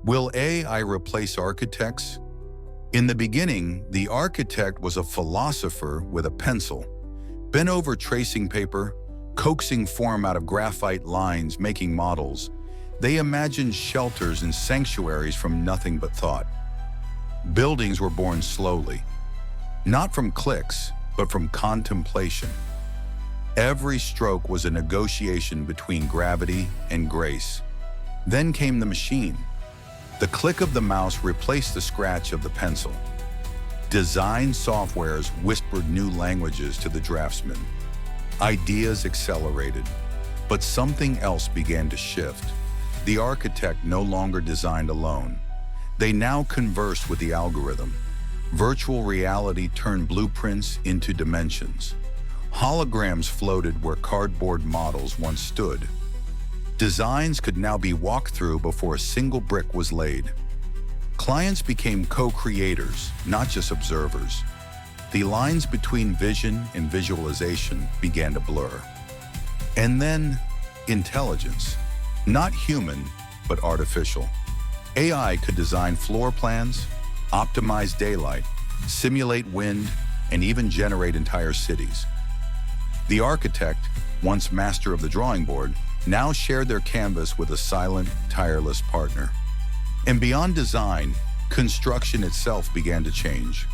Will AI replace architects? In the beginning, the architect was a philosopher with a pencil, bent over tracing paper, coaxing form out of graphite lines, making models. They imagined shelters and sanctuaries from nothing but thought. Buildings were born slowly, not from clicks, but from contemplation. Every stroke was a negotiation between gravity and grace. Then came the machine. The click of the mouse replaced the scratch of the pencil. Design softwares whispered new languages to the draftsman. Ideas accelerated, but something else began to shift. The architect no longer designed alone. They now conversed with the algorithm. Virtual reality turned blueprints into dimensions. Holograms floated where cardboard models once stood. Designs could now be walked through before a single brick was laid. Clients became co-creators, not just observers. The lines between vision and visualization began to blur. And then, intelligence. Not human, but artificial. AI could design floor plans, optimize daylight, simulate wind, and even generate entire cities. The architect, once master of the drawing board, now shared their canvas with a silent, tireless partner. And beyond design, construction itself began to change.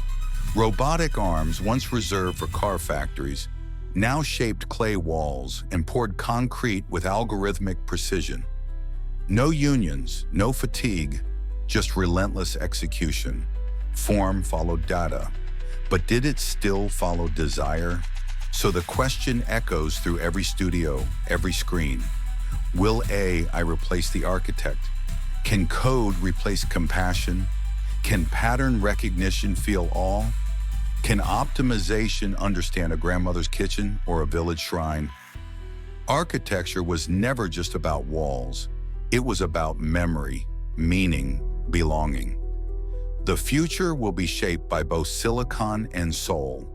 Robotic arms, once reserved for car factories, now shaped clay walls and poured concrete with algorithmic precision. No unions, no fatigue, just relentless execution. Form followed data, but did it still follow desire? So the question echoes through every studio, every screen. Will AI replace the architect? Can code replace compassion? Can pattern recognition feel all? Can optimization understand a grandmother's kitchen or a village shrine? Architecture was never just about walls. It was about memory, meaning, belonging. The future will be shaped by both silicon and soul,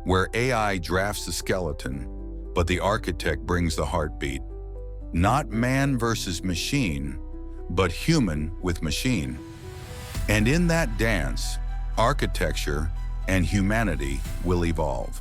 where AI drafts the skeleton, but the architect brings the heartbeat. Not man versus machine, but human with machine. And in that dance, architecture and humanity will evolve.